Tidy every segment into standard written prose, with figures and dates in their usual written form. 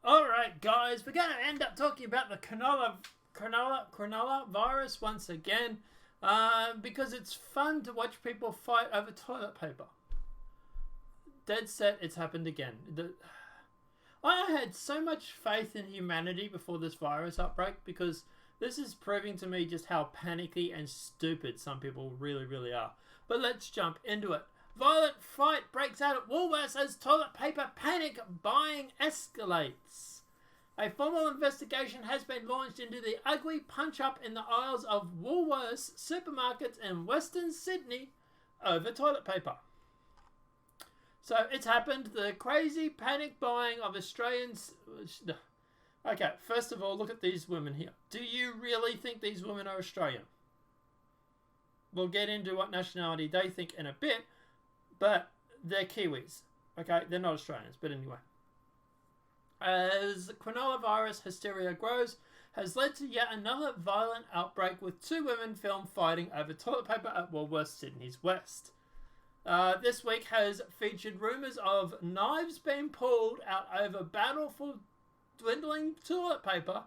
Alright guys, we're going to end up talking about the coronavirus virus once again because it's fun to watch people fight over toilet paper. Dead set, it's happened again. I had so much faith in humanity before this virus outbreak because this is proving to me just how panicky and stupid some people really are. But let's jump into it. Violent fight breaks out at Woolworths as toilet paper panic buying escalates. A formal investigation has been launched into the ugly punch-up in the aisles of Woolworths supermarkets in Western Sydney over toilet paper. So it's happened. The crazy panic buying of Australians... Okay, first of all, look at these women here. Do you really think these women are Australian? We'll get into what nationality they think in a bit. But they're Kiwis, okay? They're not Australians, but anyway. As coronavirus hysteria grows, has led to yet another violent outbreak with two women filmed fighting over toilet paper at Woolworths Sydney's West. This week has featured rumours of knives being pulled out over battle for dwindling toilet paper,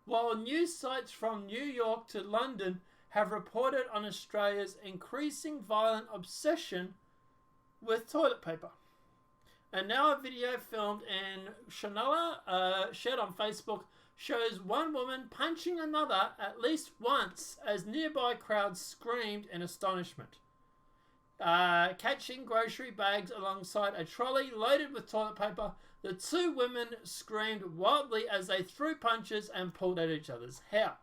while news sites from New York to London have reported on Australia's increasing violent obsession with toilet paper. And now a video filmed in Shanola, shared on Facebook, shows one woman punching another at least once as nearby crowds screamed in astonishment. Catching grocery bags alongside a trolley loaded with toilet paper, the two women screamed wildly as they threw punches and pulled at each other's hair.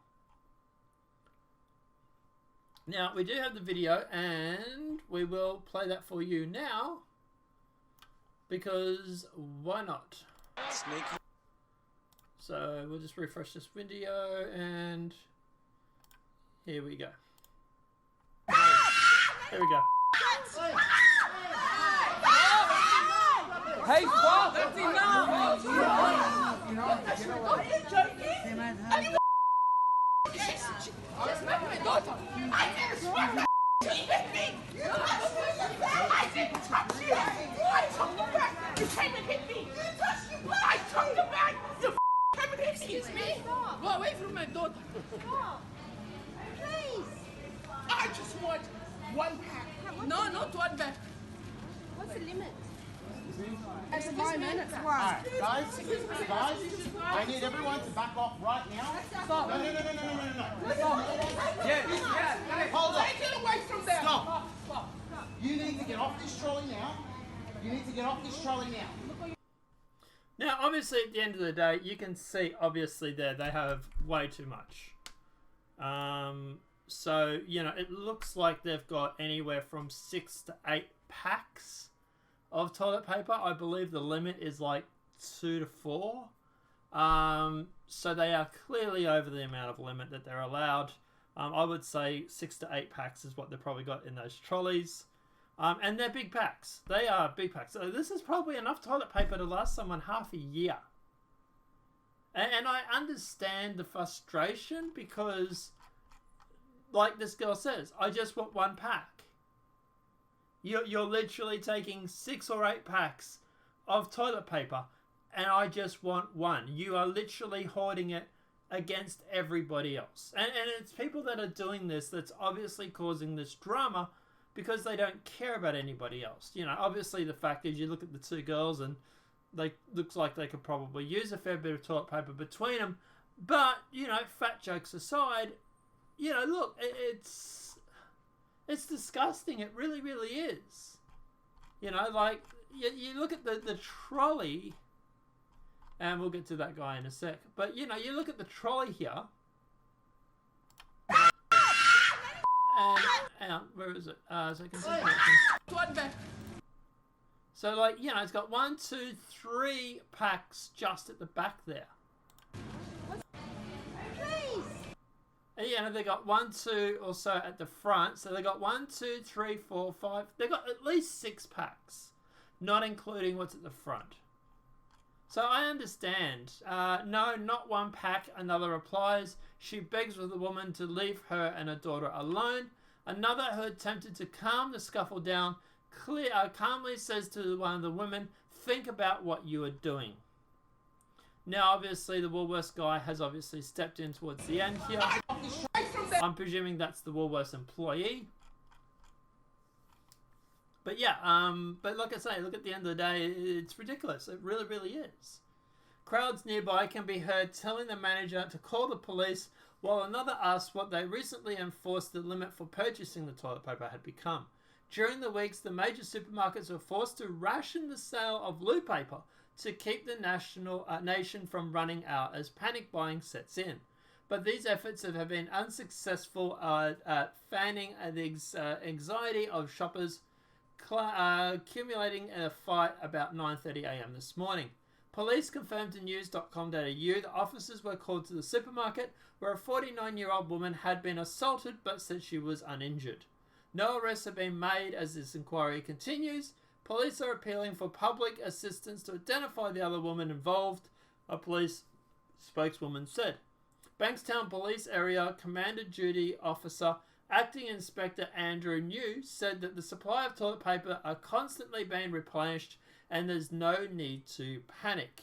Now, we do have the video, and we will play that for you now, because why not? Sneaky. So, we'll just refresh this video, and here we go. Here we go. Hey, stop! That's enough! Are you joking? Are you just met my daughter. I never swear to you with me. I didn't touch you. I took the bag. You came and hit me. You touched your bag. I took the bag. You came and hit me. Excuse me? Go away from my daughter. Stop. Please. I just want one pack. No, not one bag. What's the limit? It's 5 minutes. Alright, guys, I need everyone to back off right now. Stop. No. Yeah. Hold on. Take it away from there. Stop. You need to get off this trolley now. Now, obviously, at the end of the day, you can see, obviously, there, they have way too much. So, you know, it looks like they've got anywhere from 6 to 8 packs of toilet paper. I believe the limit is like 2 to 4. So they are clearly over the amount of limit that they're allowed. I would say 6 to 8 packs is what they've probably got in those trolleys. And they're big packs. They are big packs. So this is probably enough toilet paper to last someone half a year. And I understand the frustration because, like this girl says, I just want one pack. You're literally taking 6 or 8 packs of toilet paper and I just want one. You are literally hoarding it against everybody else. And it's people that are doing this that's obviously causing this drama because they don't care about anybody else. You know, obviously the fact is you look at the two girls and they looks like they could probably use a fair bit of toilet paper between them. But, you know, fat jokes aside, you know, look, it's disgusting. It really is. You know, like, you look at the trolley, and we'll get to that guy in a sec. But, you know, you look at the trolley here. And, where is it? So I can see it. So, like, you know, it's got 1, 2, 3 packs just at the back there. And, you know, they got 1, 2 or so at the front. So they got 1, 2, 3, 4, 5. They got at least 6 packs, not including what's at the front. So I understand. No, not one pack. Another replies. She begs with the woman to leave her and her daughter alone. Another who attempted to calm the scuffle down calmly says to one of the women, "Think about what you are doing." Now, obviously, the Woolworths guy has obviously stepped in towards the end here. I'm presuming that's the Woolworths employee. But yeah, but like I say, look, at the end of the day, it's ridiculous. It really, really is. Crowds nearby can be heard telling the manager to call the police, while another asks what they recently enforced the limit for purchasing the toilet paper had become. During the weeks, the major supermarkets were forced to ration the sale of loo paper to keep the nation from running out as panic buying sets in. But these efforts have been unsuccessful at fanning the anxiety of shoppers, accumulating in a fight about 9:30 a.m. this morning. Police confirmed to news.com.au that officers were called to the supermarket where a 49-year-old woman had been assaulted but said she was uninjured. No arrests have been made as this inquiry continues. Police are appealing for public assistance to identify the other woman involved, a police spokeswoman said. Bankstown Police Area Commander Duty Officer Acting Inspector Andrew New said that the supply of toilet paper are constantly being replenished and there's no need to panic.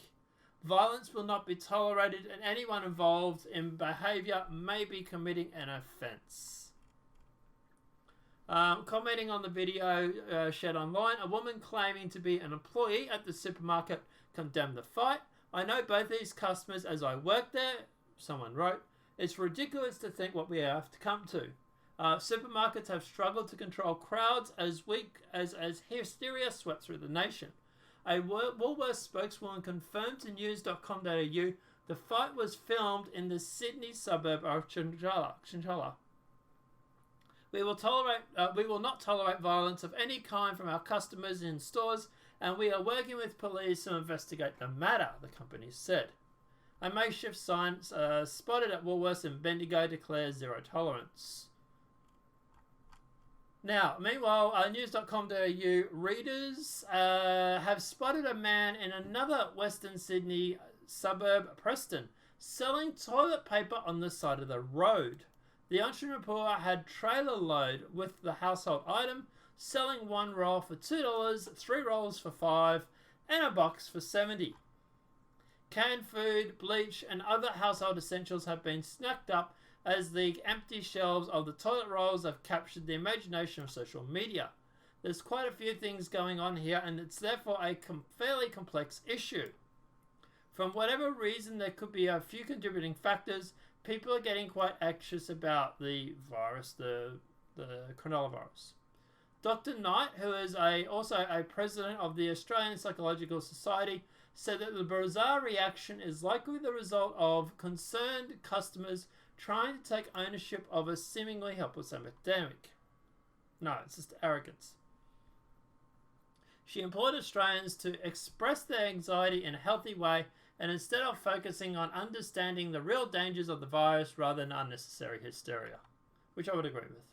Violence will not be tolerated and anyone involved in behaviour may be committing an offence. Commenting on the video shared online, a woman claiming to be an employee at the supermarket condemned the fight. I know both these customers as I work there, someone wrote. It's ridiculous to think what we have to come to. Supermarkets have struggled to control crowds as hysteria swept through the nation. A Woolworths spokeswoman confirmed to news.com.au the fight was filmed in the Sydney suburb of Chute. We will not tolerate violence of any kind from our customers in stores, and we are working with police to investigate the matter, the company said. A makeshift sign spotted at Woolworths in Bendigo declares zero tolerance. Now, meanwhile, news.com.au readers have spotted a man in another Western Sydney suburb, Preston, selling toilet paper on the side of the road. The entrepreneur had trailer load with the household item, selling one roll for $2, 3 rolls for $5, and a box for $70. Canned food, bleach, and other household essentials have been snacked up as the empty shelves of the toilet rolls have captured the imagination of social media. There's quite a few things going on here, and it's therefore a fairly complex issue. From whatever reason, there could be a few contributing factors. People are getting quite anxious about the virus, the coronavirus. Dr. Knight, who is also a president of the Australian Psychological Society, said that the bizarre reaction is likely the result of concerned customers trying to take ownership of a seemingly helpless epidemic. No, it's just arrogance. She implored Australians to express their anxiety in a healthy way and instead of focusing on understanding the real dangers of the virus rather than unnecessary hysteria, which I would agree with.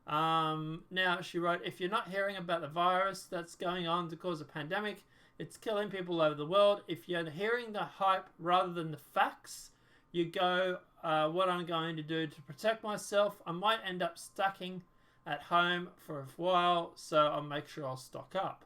Now, she wrote, if you're not hearing about the virus that's going on to cause a pandemic, it's killing people over the world. If you're hearing the hype rather than the facts, you go, what I'm going to do to protect myself. I might end up stacking at home for a while, so I'll make sure I'll stock up.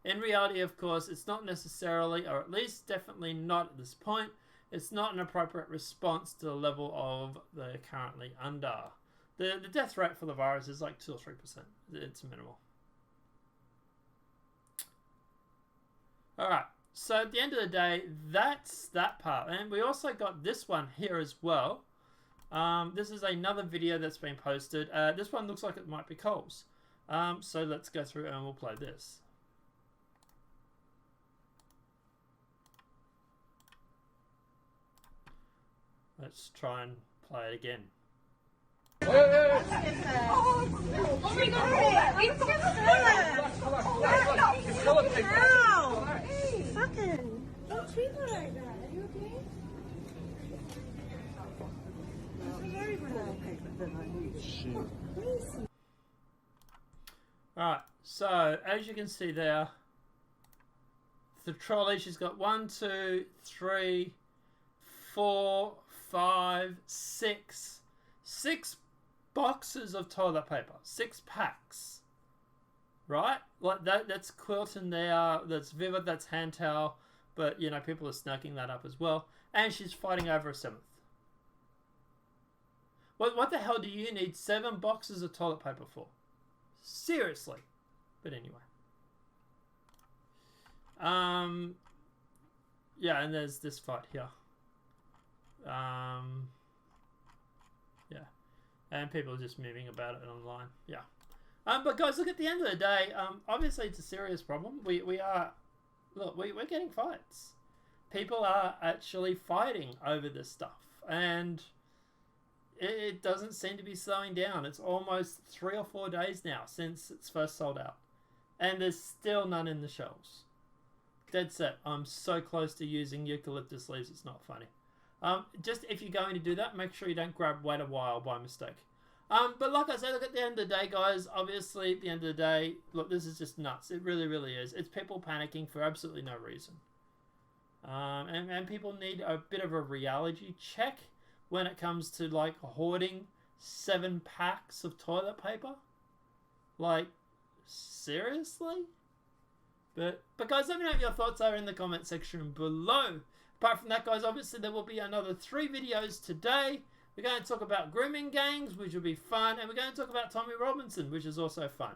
In reality, of course, it's not necessarily, or at least definitely not at this point, it's not an appropriate response to the level of they're currently under. The death rate for the virus is like 2 or 3%. It's minimal. Alright, so at the end of the day, that's that part. And we also got this one here as well. This is another video that's been posted. This one looks like it might be Coles. So let's go through and we'll play this. Let's try and play it again. Fucking. Don't treat her like that. Are you okay? Alright, so as you can see there, the trolley, she's got 1, 2, 3, 4, 5, 6 boxes of toilet paper, 6 packs, right? Like that's Quilton there, that's Vivid, that's hand towel, But, you know, people are snarking that up as well. And she's fighting over a 7th. What the hell do you need 7 boxes of toilet paper for? Seriously. But anyway. Yeah, and there's this fight here. Yeah. And people are just moving about it online. Yeah. But guys, look, at the end of the day, obviously it's a serious problem. We're getting fights. People are actually fighting over this stuff. And it doesn't seem to be slowing down. It's almost 3 or 4 days now since it's first sold out. And there's still none in the shelves. Dead set. I'm so close to using eucalyptus leaves, it's not funny. Just if you're going to do that, make sure you don't grab Wait a While by mistake. But like I said, look, at the end of the day, guys, obviously at the end of the day, look, this is just nuts. It really, really is. It's people panicking for absolutely no reason. And people need a bit of a reality check when it comes to, like, hoarding 7 packs of toilet paper. Like, seriously? But guys, let me know what your thoughts are in the comment section below. Apart from that, guys, obviously there will be another 3 videos today. We're going to talk about grooming gangs, which will be fun, and we're going to talk about Tommy Robinson, which is also fun.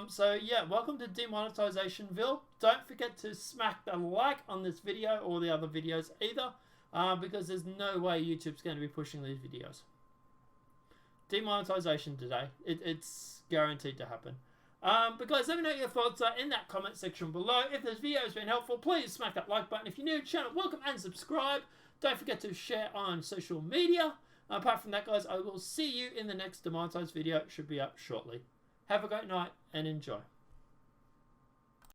So yeah, welcome to Demonetizationville. Don't forget to smack the like on this video or the other videos either, because there's no way YouTube's going to be pushing these videos. Demonetization today. It's guaranteed to happen. But guys, let me know what your thoughts are in that comment section below. If this video has been helpful, please smack that like button. If you're new to the channel, welcome and subscribe. Don't forget to share on social media. Apart from that, guys, I will see you in the next demonetized video. It should be up shortly. Have a great night and enjoy.